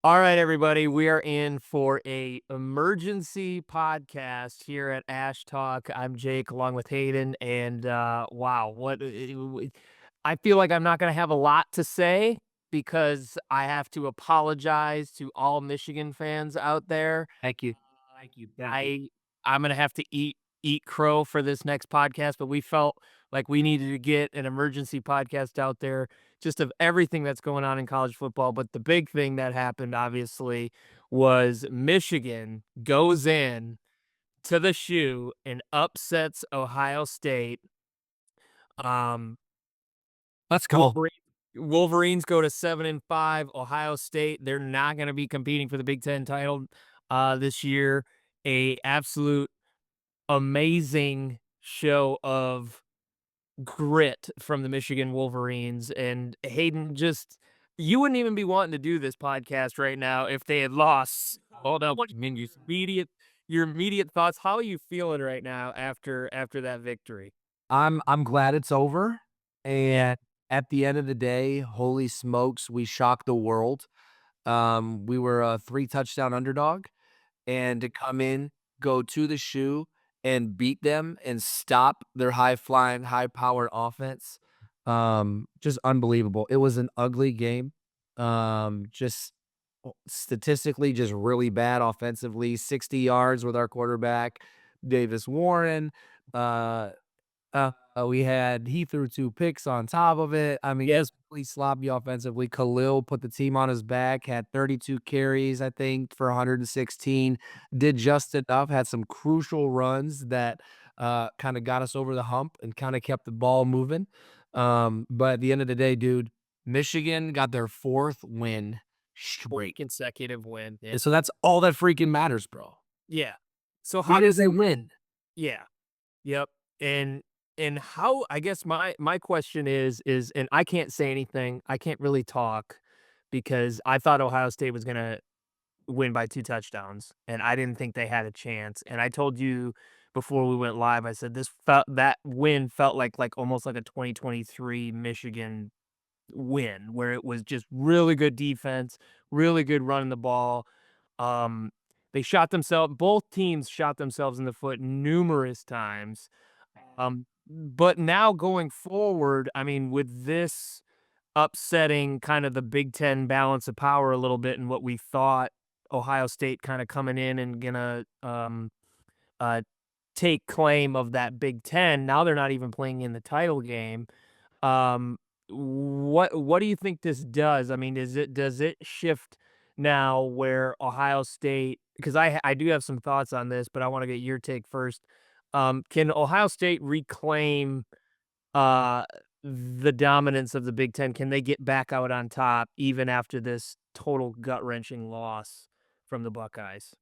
All right, everybody, we are in for a emergency podcast here at Ash Talk. I'm Jake, along with Hayden, and wow, I feel like I'm not going to have a lot to say because I have to apologize to all Michigan fans out there. Thank you. Thank you. Thank you. I'm gonna have to eat crow for this next podcast, but we felt like we needed to get an emergency podcast out there just of everything that's going on in college football. But the big thing that happened, obviously, was Michigan goes in to the shoe and upsets Ohio State. Um, Let's go. Wolverine, Wolverines go to 7-5. Ohio State, they're not going to be competing for the Big Ten title this year. A absolute amazing show of grit from the Michigan Wolverines, and Hayden, just you wouldn't even be wanting to do this podcast right now if they had lost. Hold up, I mean, your immediate thoughts. How are you feeling right now after that victory? I'm glad it's over, and at the end of the day, holy smokes, we shocked the world. We were a 3 touchdown underdog, and to come in, go to the shoe, and beat them and stop their high flying, high powered offense, just unbelievable. It was an ugly game. Just statistically, just really bad offensively. 60 yards with our quarterback, Davis Warren. Uh, he threw 2 picks on top of it. I mean, yes, really sloppy offensively. Khalil put the team on his back, had 32 carries, I think, for 116. Did just enough, had some crucial runs that kind of got us over the hump and kind of kept the ball moving. But at the end of the day, dude, Michigan got their 4th win straight. Consecutive win. Yeah. And so that's all that freaking matters, bro. Yeah. So how How does does they win? yeah. Yep. And how, I guess my question is and I can't say anything. I can't really talk because I thought Ohio State was going to win by 2 touchdowns and I didn't think they had a chance. And I told you before we went live, I said that win felt like almost like a 2023 Michigan win where it was just really good defense, really good running the ball. Um, they shot themselves both teams shot themselves in the foot numerous times. But now going forward, I mean, with this upsetting kind of the Big Ten balance of power a little bit and what we thought Ohio State kind of coming in and gonna uh, take claim of that Big Ten. Now they're not even playing in the title game. Um, what do you think this does? I mean, does it shift now where Ohio State, because I do have some thoughts on this, but I want to get your take first. Can Ohio State reclaim uh the dominance of the Big Ten? Can they get back out on top even after this total gut wrenching loss from the Buckeyes?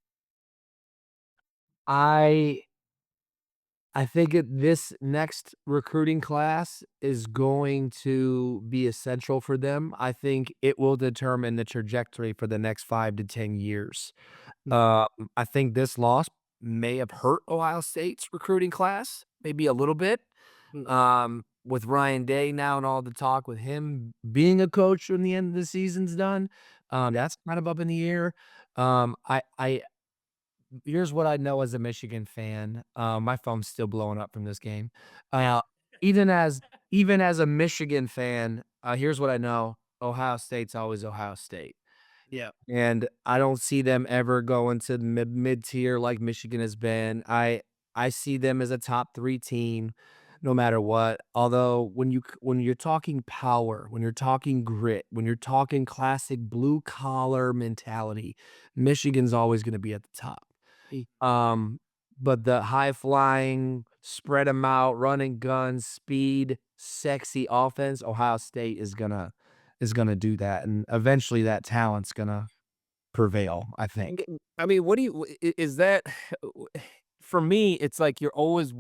I I think this next recruiting class is going to be essential for them. I think it will determine the trajectory for the next 5 to 10 years. Um, I think this loss may have hurt Ohio State's recruiting class, maybe a little bit. With Ryan Day now and all the talk with him being a coach when the end of the season's done, that's kind of up in the air. I Here's what I know as a Michigan fan. My phone's still blowing up from this game. Uh, even as even as a Michigan fan, here's what I know: Ohio State's always Ohio State, Yeah. and I don't see them ever going to the mid tier like Michigan has been. I see them as a top 3 team, no matter what. Although when you're talking power, when you're talking grit, when you're talking classic blue collar mentality, Michigan's always going to be at the top. E Um, but the high flying, spread them out, running guns, speed, sexy offense, Ohio State is gonna do that, and eventually that talent's gonna prevail, I think. I mean, what do you is that for me, it's like you're always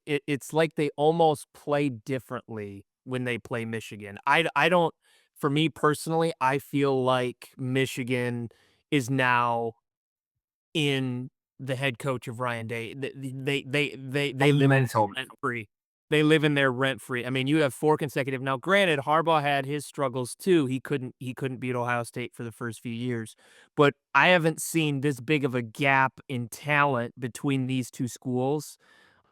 it's like they almost play differently when they play Michigan. I don't for me personally, I feel like Michigan is now in the head coach of Ryan Day. They live Mental. rent free. They live in there rent free. I mean, you have 4 consecutive now granted, Harbaugh had his struggles too. He couldn't beat Ohio State for the first few years, but I haven't seen this big of a gap in talent between these 2 schools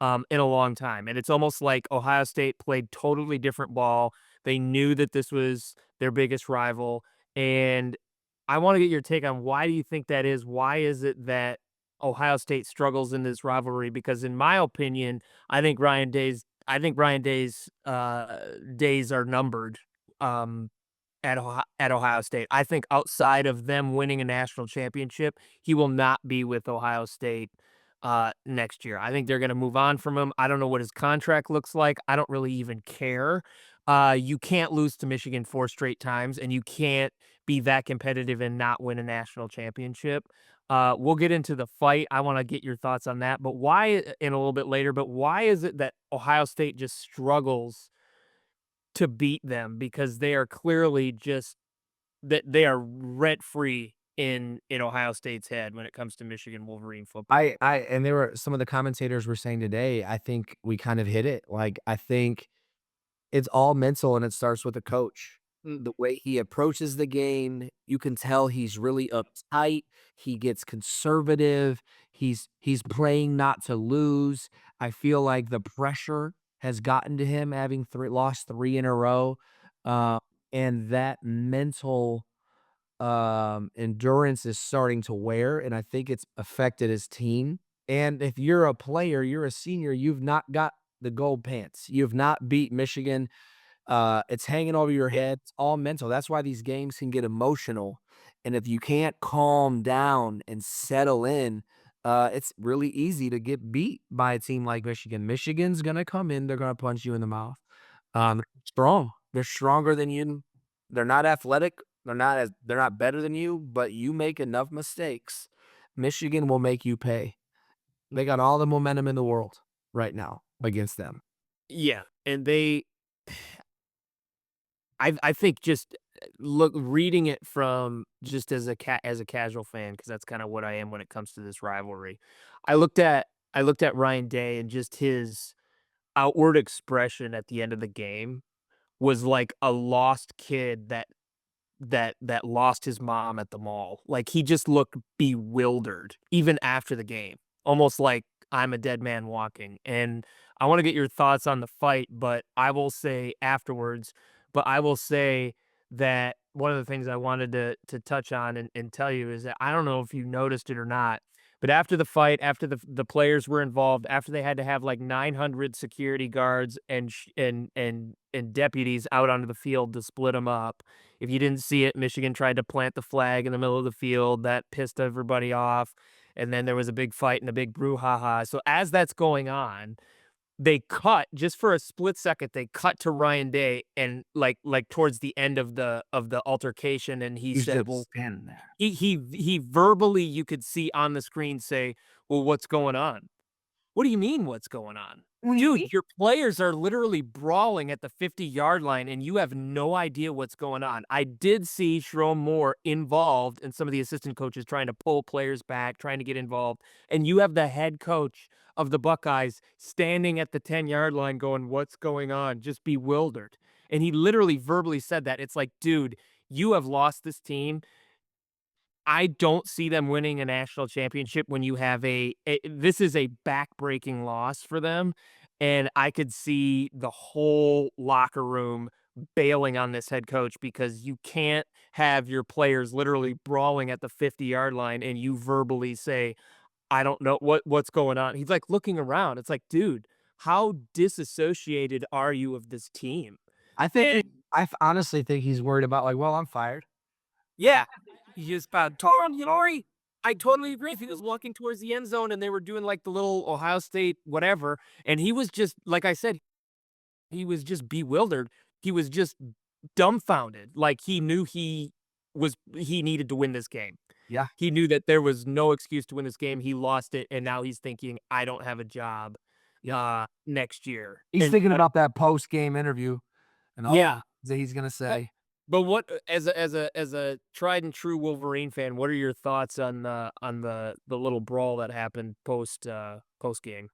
in a long time. And it's almost like Ohio State played totally different ball. They knew that this was their biggest rival. And I want to get your take on why do you think that is? Why is it that Ohio State struggles in this rivalry? Because in my opinion, I think Ryan Day's days are numbered. Um, at Ohio State. I think outside of them winning a national championship, he will not be with Ohio State next year. I think they're going to move on from him. I don't know what his contract looks like. I don't really even care. You can't lose to Michigan 4 straight times, and you can't be that competitive and not win a national championship. We'll get into the fight. I want to get your thoughts on that, but why in a little bit later? But why is it that Ohio State just struggles to beat them because they are clearly just that they are rent free in Ohio State's head when it comes to Michigan Wolverine football. And there were some of the commentators were saying today, I think we kind of hit it. Like, I think it's all mental and it starts with the coach. The way he approaches the game, you can tell he's really uptight. He gets conservative. He's playing not to lose. I feel like the pressure has gotten to him having lost 3 in a row. Uh, and that mental endurance is starting to wear, and I think it's affected his team. And if you're a player, you're a senior, you've not got the gold pants. You've not beat Michigan. It's hanging over your head. It's all mental. That's why these games can get emotional. And if you can't calm down and settle in, it's really easy to get beat by a team like Michigan. Michigan's gonna come in, they're gonna punch you in the mouth. Strong. They're stronger than you. They're not athletic. They're not better than you, but you make enough mistakes, Michigan will make you pay. They got all the momentum in the world right now against them. Yeah, and I think just look reading it from just as a casual fan because that's kind of what I am when it comes to this rivalry. I looked at Ryan Day and just his outward expression at the end of the game was like a lost kid that lost his mom at the mall. Like, he just looked bewildered even after the game, almost like I'm a dead man walking, and I wanna get your thoughts on the fight, but I will say afterwards but I will say that one of the things I wanted to touch on and tell you is that I don't know if you noticed it or not, but after the fight, after the players were involved, after they had to have, like, 900 security guards and deputies out onto the field to split them up, if you didn't see it, Michigan tried to plant the flag in the middle of the field. That pissed everybody off. And then there was a big fight and a big brouhaha. So as that's going on, they cut just for a split second. They cut to Ryan Day and like towards the end of the altercation, and he You said, should "Well, stand there. he verbally you could see on the screen say, well, what's going on?" What do you mean what's going on? What do you mean? Dude, your players are literally brawling at the 50-yard line, and you have no idea what's going on. I did see Sherrone Moore involved and some of the assistant coaches trying to pull players back, trying to get involved, and you have the head coach of the Buckeyes standing at the 10-yard line going, "What's going on?" Just bewildered. And he literally verbally said that. It's like, "Dude, you have lost this team. I don't see them winning a national championship when you have this is a backbreaking loss for them, and I could see the whole locker room bailing on this head coach because you can't have your players literally brawling at the 50-yard line and you verbally say, "I don't know what's going on." He's, like, looking around. It's like, "Dude, how disassociated are you of this team?" I think And honestly think he's worried about like, "Well, I'm fired." yeah. He just about totally, I totally agree. If he was walking towards the end zone and they were doing like the little Ohio State whatever, and he was just like I said, he was just bewildered. He was just dumbfounded. Like he knew he needed to win this game. Yeah, He knew that there was no excuse to win this game. He lost it, and now he's thinking, I don't have a job yep. next year. He's And thinking about that post-game interview and all yeah. that he's gonna say. But what as a tried and true Wolverine fan, what are your thoughts on the little brawl that happened post game?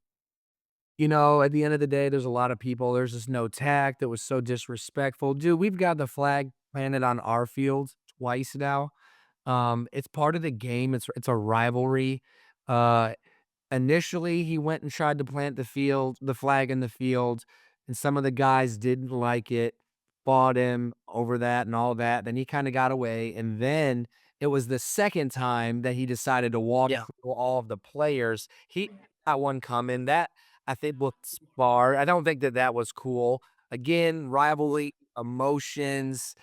At the end of the day, there's a lot of people, there's just no tact, that was so disrespectful. Dude, we've got the flag planted on our field twice now. It's part of the game, it's a rivalry. Uh, Initially, he went and tried to plant the flag in the field, and some of the guys didn't like it, fought him over that and all that. Then he kinda got away, and then it was the second time that he decided to walk Yeah. through all of the players. He got one coming. That, I think, looked smart. I don't think that that was cool. Again, rivalry, emotions,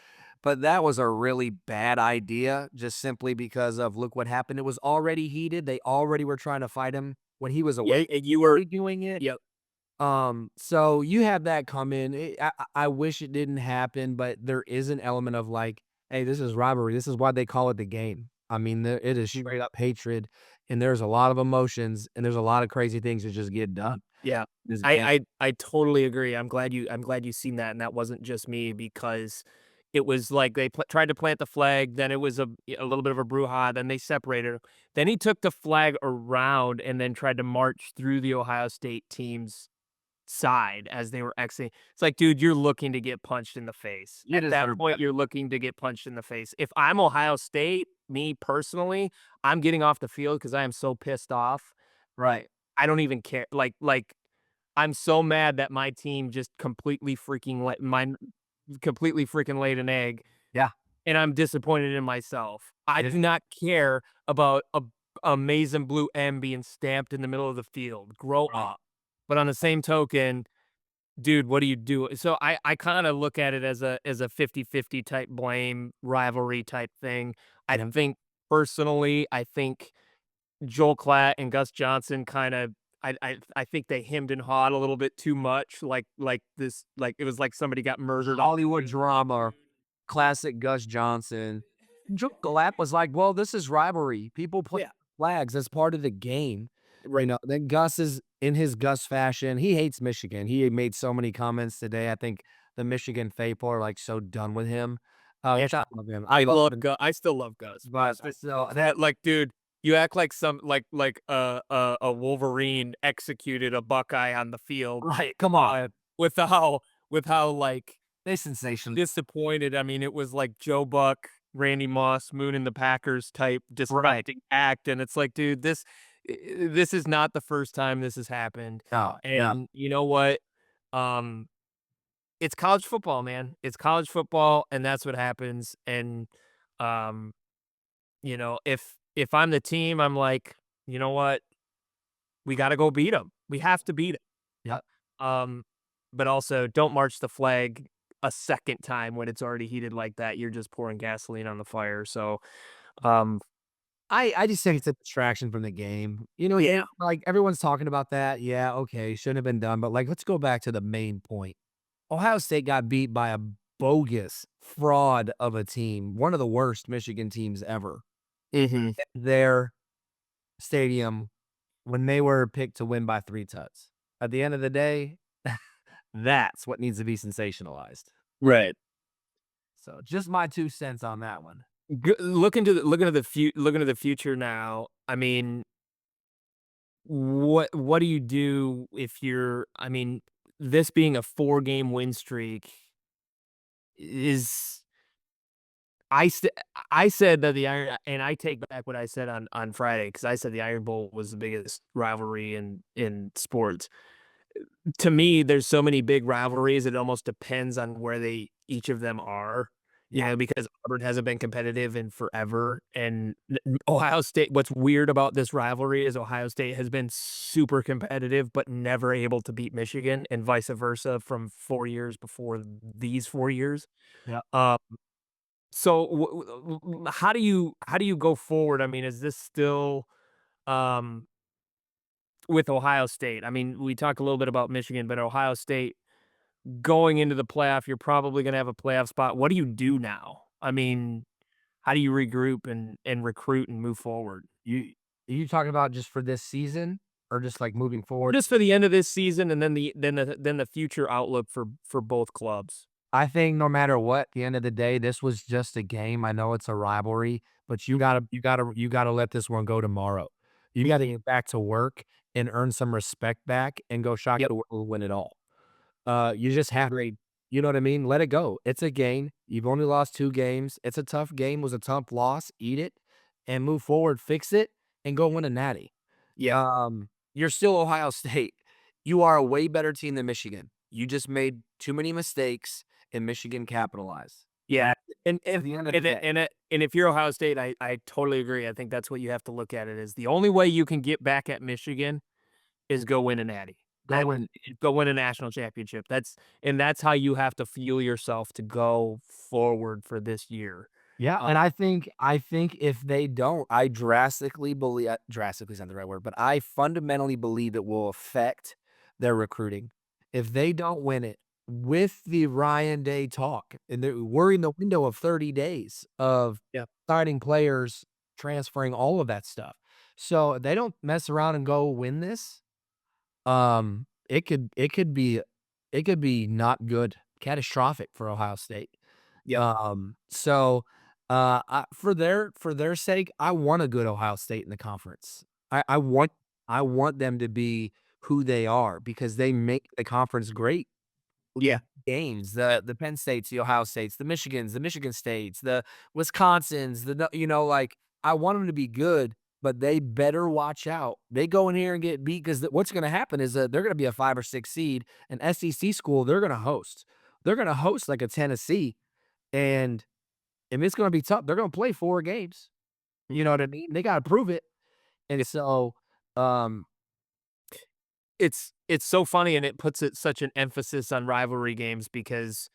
but that was a really bad idea just simply because of look what happened. It was already heated. They already were trying to fight him when he was away Yeah, and you were doing it. yep. So you have that come in. I wish it didn't happen, but there is an element of like, hey, this is rivalry. This is why they call it the game. I mean, it is Mhm. straight up hatred, and there's a lot of emotions, and there's a lot of crazy things that just get done. Yeah. This game, I totally agree. I'm glad you seen that, and that wasn't just me because it was like they tried to plant the flag, then it was a little bit of a brouhaha, then they separated. Then he took the flag around and then tried to march through the Ohio State team's side as they were exiting. It's like, dude, you're looking to get punched in the face. you At that deserve point, better. you're looking to get punched in the face. If I'm Ohio State, me personally, I'm getting off the field because I am so pissed off. Right. I don't even care. I'm so mad that my team just completely freaking laid an egg, Yeah. and I'm disappointed in myself. I It, do not care about a maize and blue M being stamped in the middle of the field. Grow right. up. But on the same token, dude, what do you do? So I kinda look at it as a 50-50 type blame, rivalry type thing. I Yeah. think personally, I think Joel Klatt and Gus Johnson I think they hemmed and hawed a little bit too much, like it was like somebody got murdered on Hollywood drama, classic Gus Johnson. Joe Galap was like, "Well, this is rivalry. People plant yeah, flags. That's part of the game." right. Then Gus is in his Gus fashion. He hates Michigan. He made so many comments today. I think the Michigan faithful are like so done with him. Which I love him. I love him, I still love Gus, but but so that that like, dude, you act like some a Wolverine executed a Buckeye on the field, right. Come on, with how, like, they sensational. disappointed. I mean, it was like Joe Buck, Randy Moss, Moon and the Packers type Right. disgusting act, and it's like, dude, this is not the first time this has happened, No. Yeah. and you know what? Um, it's college football, man. It's college football, and that's what happens, and, um, if I'm the team, I'm like, "You know what? We gotta go beat them. We have to beat 'em." Yeah. Um, but also don't march the flag a second time when it's already heated like that. You're just pouring gasoline on the fire. So, um, I just think it's a distraction from the game. yeah. Like, everyone's talking about that. Yeah, okay, shouldn't have been done, but, like, let's go back to the main point. Ohio State got beat by a bogus fraud of a team, one of the worst Michigan teams ever. Mhm. Their stadium when they were picked to win by 3 tuds. At the end of the day, that's what needs to be sensationalized. Right. So, just my 2 cents on that one. Looking to the future now. I mean, what do you do if you're I mean, this being a 4-game win streak is I st I said that the Iron and I take back what I said on Friday because I said the Iron Bowl was the biggest rivalry in sports. To me, there's so many big rivalries, it almost depends on where they each of them are, Yeah, because Auburn hasn't been competitive in forever, and Ohio State what's weird about this rivalry is Ohio State has been super competitive, but never able to beat Michigan, and vice versa from 4 years before these 4 years. yeah. Uh so, how do you go forward? I mean, is this still, um, with Ohio State? I mean, we talk a little bit about Michigan, but Ohio State going into the playoff, you're probably gonna have a playoff spot. What do you do now? I mean, how do you regroup and recruit and move forward? You you talking about just for this season or just, like, moving forward? Just for the end of this season and then the future outlook for both clubs. I think no matter what, at the end of the day, this was just a game. I know it's a rivalry, but you gotta let this one go tomorrow. You gotta Mhm. get back to work and earn some respect back and go shock Yep. the world and win it all. You just have Agreed. you know what I mean? Let it go. It's a game. You've only lost 2 games. It's a tough game, was a tough loss. Eat it and move forward, fix it, and go win a natty. Yeah. You're still Ohio State. You are a way better team than Michigan. You just made too many mistakes, and Michigan capitalized. Yeah. And At and the end of the and day. and if you're Ohio State, I totally agree. I think that's what you have to look at it as the only way you can get back at Michigan is go win a natty. Go And win. go win a national championship. That's how you have to fuel yourself to go forward for this year. Yeah, Uh, and I think if they don't, I drastically believe drastically is not the right word, but I fundamentally believe it will affect their recruiting. If they don't win it with the Ryan Day talk, and we're in the window of 30 days of yeah. signing players, transferring, all of that stuff. So, they don't mess around and go win this, it could be not good, catastrophic for Ohio State. Yep. So, for their sake, I want a good Ohio State in the conference. I want them to be who they are because they make the conference great Yeah. games, the Penn States, the Ohio States, the Michigans, the Michigan States, the Wisconsins, like, I want them to be good, but they better watch out. They go in here and get beat 'cause what's gonna happen is that they're gonna be a 5 or 6 seed, an SEC school, they're gonna host. They're gonna host like a Tennessee, and it's gonna be tough. They're gonna play 4 games. You know what I mean? They gotta prove it, and so, um It's so funny and it puts such an emphasis on rivalry games because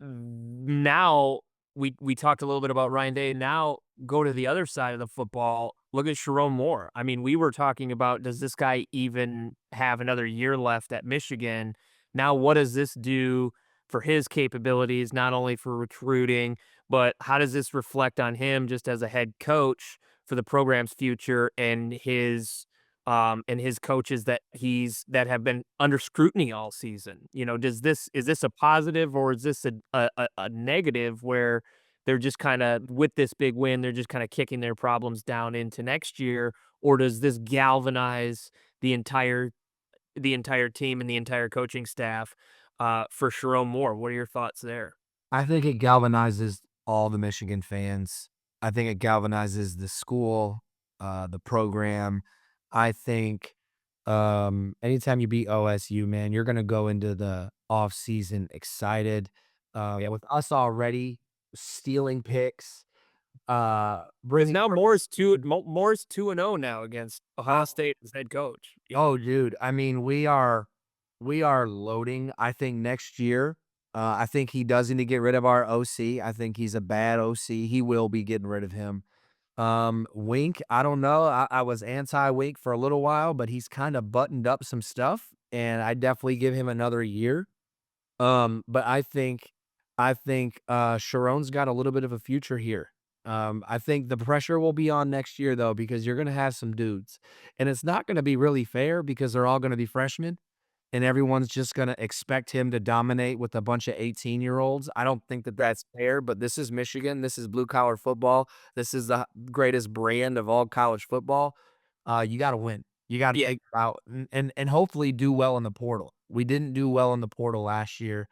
now we talked a little bit about Ryan Day. Now go to the other side of the football. Look at Sharon Moore. I mean, we were talking about does this guy even have another year left at Michigan? Now, what does this do for his capabilities, not only for recruiting, but how does this reflect on him just as a head coach for the program's future and his coaches that have been under scrutiny all season. You know, does this is this a positive or is this a negative where they're just kind of with this big win, they're just kind of kicking their problems down into next year, or does this galvanize the entire the entire team and the entire coaching staff for Sharon Moore? What are your thoughts there? I think it galvanizes all the Michigan fans. I think it galvanizes the school, the program. I think, anytime you beat OSU, man, you're gonna go into the offseason excited. Yeah, with us already stealing picks, Because bringing now Moore's 2-0 now against Ohio State as head coach. Yeah. oh, dude, I mean, we are loading, I think, next year. I think he does need to get rid of our OC. I think he's a bad OC. He will be getting rid of him. Wink, I don't know. I was anti-Wink for a little while, but he's kinda buttoned up some stuff, and I definitely give him another year. But I think Sharon's got a little bit of a future here. I think the pressure will be on next year though, because you're gonna have some dudes. And it's not gonna be really fair because they're all gonna be freshmen and everyone's just gonna expect him to dominate with a bunch of 18-year-olds. I don't think that that's fair, but this is Michigan. This is blue collar football. This is the greatest brand of all college football. You gotta win. You gotta Yeah. figure out and hopefully do well in the portal. We didn't do well in the portal last year.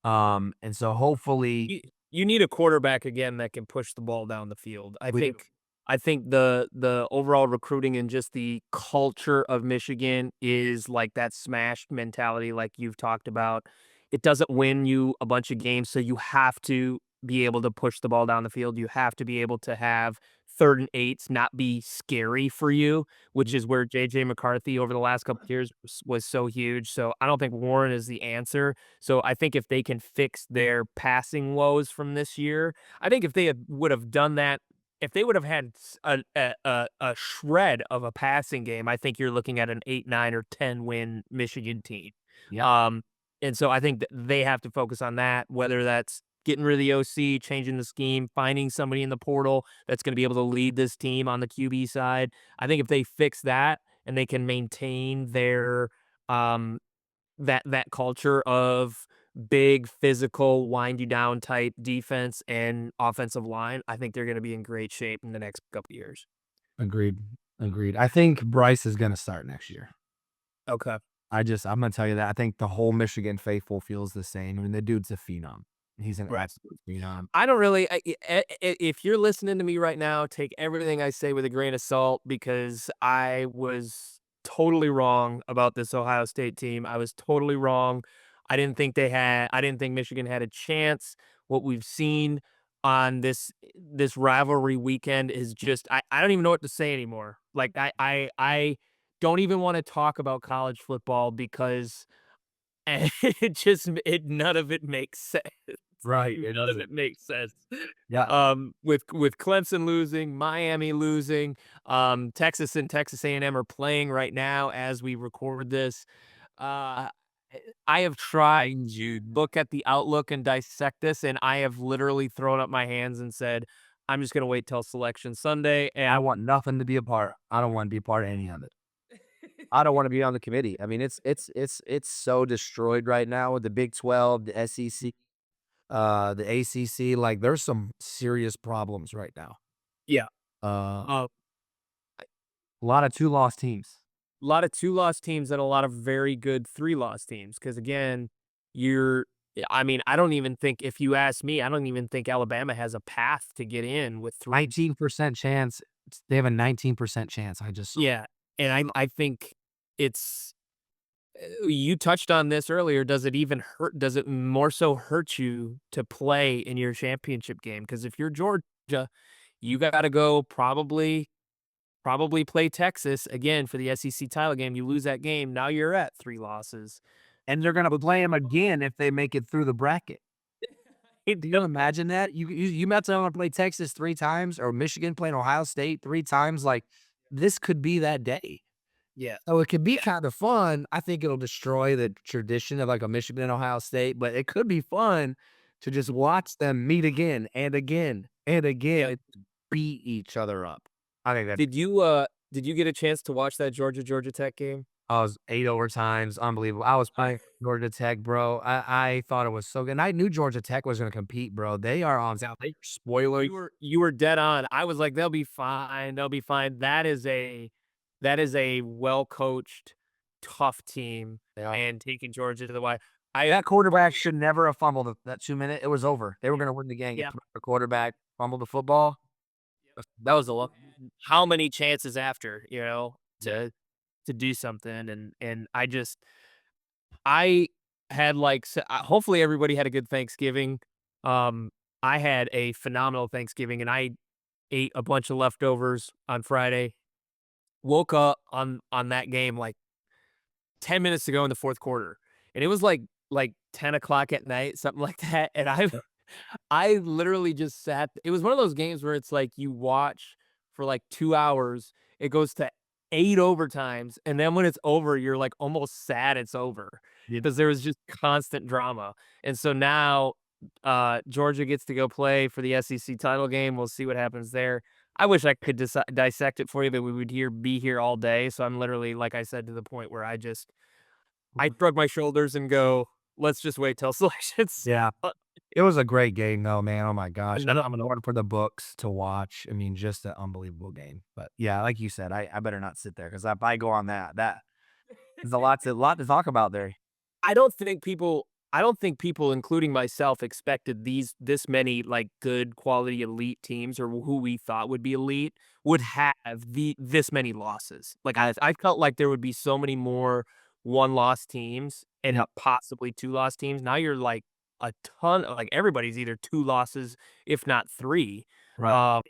And so hopefully You need a quarterback again that can push the ball down the field. we do. I think the overall recruiting and just the culture of Michigan is like that smashed mentality like you've talked about. It doesn't win you a bunch of games, so you have to be able to push the ball down the field. You have to be able to have 3rd and 8s not be scary for you, which is where JJ McCarthy over the last couple of years was so huge. So I don't think Warren is the answer. So I think if they can fix their passing woes from this year, I think if they would have done that, if they would have had a shred of a passing game, I think you're looking at an 8, 9, or 10 win Michigan team. Yeah, Um, and so I think that they have to focus on that, whether that's getting rid of the OC, changing the scheme, finding somebody in the portal that's going to be able to lead this team on the QB side. I think if they fix that and they can maintain their um, that culture of big, physical, wind you down type defense and offensive line, I think they're gonna be in great shape in the next couple years. agreed. Agreed. I think Bryce is gonna start next year. Okay. I'm gonna tell you that I think the whole Michigan faithful feels the same. I mean, the dude's a phenom. He's an Right. absolute phenom. I don't really if you're listening to me right now, take everything I say with a grain of salt because I was totally wrong about this Ohio State team. I was totally wrong. I didn't think Michigan had a chance. What we've seen on this rivalry weekend is just I don't even know what to say anymore. Like I don't even want to talk about college football because it just it none of it makes sense. Right, it None of doesn't. it makes sense. Yeah. With Clemson losing, Miami losing, Texas and Texas A&M are playing right now as we record this. Uh, I have tried to look at the outlook and dissect this, and I have literally thrown up my hands and said, "I'm just gonna wait till Selection Sunday." I And want nothing to be a part. I don't wanna be a part of any of it. I don't wanna be on the committee. I mean, it's so destroyed right now with the Big 12, the SEC, the ACC, like, there's some serious problems right now. yeah, Uh, uh, a lot of 2 lost teams. a lot of two-loss teams and a lot of very good three-loss teams. Because again, you're I mean, I don't even think if you ask me, I don't even think Alabama has a path to get in with 3. 19% chance. They have a 19% chance. I just Yeah, and I think it's you touched on this earlier, does it more so hurt you to play in your championship game? Because if you're Georgia, you gotta go probably play Texas again for the SEC title game. You lose that game, now you're at 3 losses. and they're gonna play them again if they make it through the bracket. Do you imagine that? You about to wanna play Texas 3 times or Michigan playing Ohio State 3 times, like, this could be that day. Yeah. So it could be Yeah. kinda fun. I think it'll destroy the tradition of, like, a Michigan and Ohio State, but it could be fun to just watch them meet again and again and again Yeah. and beat each other up. I think that Did you get a chance to watch that Georgia Tech game? I was 8 overtimes, unbelievable. I was I playing Georgia Tech, bro. I thought it was so good, and I knew Georgia Tech was gonna compete, bro. They are on Yeah. they are spoiling. You were dead on. I was like, "They'll be fine, they'll be fine." That is a well-coached, tough team, Yeah. and taking Georgia to the wire. I That quarterback should never have fumbled that 2 minute. It was over. They were Yeah, gonna win the game. yeah, The quarterback fumbled the football. yep. That was a lot. How many chances after, Yeah. to do something, and I had, like, hopefully everybody had a good Thanksgiving. Um, I had a phenomenal Thanksgiving, and I ate a bunch of leftovers on Friday. Woke up on that game, like, 10 minutes to go in the 4th quarter, and it was, like 10 o'clock at night, something like that, and Yep. I literally just sat it was one of those games where it's like you watch for, like, 2 hours, it goes to 8 overtimes, and then when it's over, you're, like, almost sad it's over Yep. because there was just constant drama, and so now, Georgia gets to go play for the SEC title game, we'll see what happens there. I wish I could dissect it for you, but we would be here all day, so I'm literally, like I said, to the point where I shrug my shoulders and go, "Let's just wait till selections." Yeah. Uh, It was a great game though, man. Oh my gosh. I'm Phenomenal. one for the books to watch. I mean, just an unbelievable game. But yeah, like you said, I better not sit there because if I go on that there's a lot to talk about there. I don't think people, including myself, expected this many, like, good quality elite teams or who we thought would be elite would have this many losses. Like, I felt like there would be so many more one-loss teams and Yep. possibly two-loss teams. Now you're, like, a ton like, everybody's either 2 losses, if not 3. Right. Um,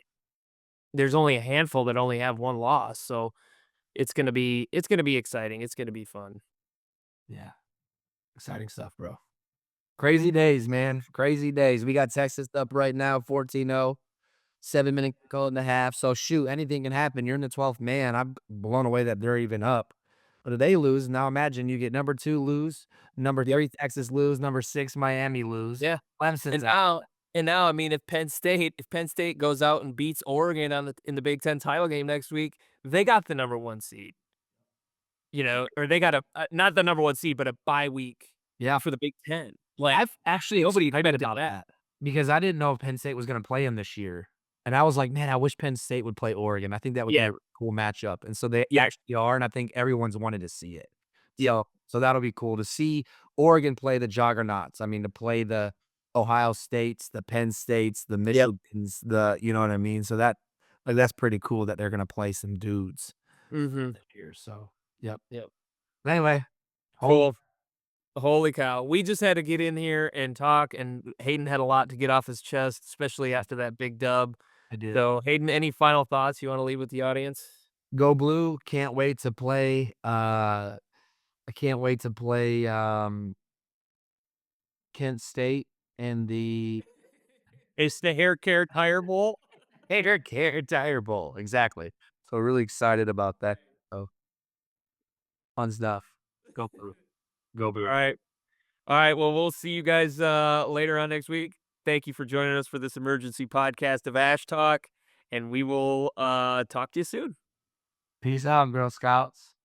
there's only a handful that only have 1 loss, so it's gonna be exciting, it's gonna be fun. Yeah. Exciting stuff, bro. Crazy days, man. Crazy days. We got Texas up right now, 14-0, 7-minute goal and a half. So shoot, anything can happen. You're in the 12th man. I'm blown away that they're even up. But if they lose, now imagine you get number 2 lose, number Yep. 3 Texas lose, number 6 Miami lose. Yeah. Clemson's And out. now, I mean, if Penn State goes out and beats Oregon in the Big Ten title game next week, they got the number 1 seed, or they got not the number 1 seed, but a bye week Yeah. for the Big Ten. Like, I've actually nobody excited expected about that. that because I didn't know if Penn State was gonna play play them this year. And I was like, "Man, I wish Penn State would play Oregon." I think that would be Yeah, a cool matchup. And so they yeah. actually are, and I think everyone's wanted to see it. So that'll be cool to see Oregon play the juggernauts. I mean, to play the Ohio States, the Penn States, the Yep. Michigans, the you know what I mean? So that like, that's pretty cool that they're gonna play some dudes Mhm. this year, so, yep. Yep. But anyway, holy Cool. Holy cow. We just had to get in here and talk, and Hayden had a lot to get off his chest, especially after that big dub. I did. So, Hayden, any final thoughts you wanna leave with the audience? Go Blue, can't wait to play, I can't wait to play, Kent State in the It's the hair care tire bowl. Hater Care Tire Bowl, exactly. So, really excited about that. So, fun stuff. Go Blue. Go Blue. Alright. Alright, well, we'll see you guys, later on next week. Thank you for joining us for this emergency podcast of Ash Talk, and we will, talk to you soon. Peace out, Girl Scouts.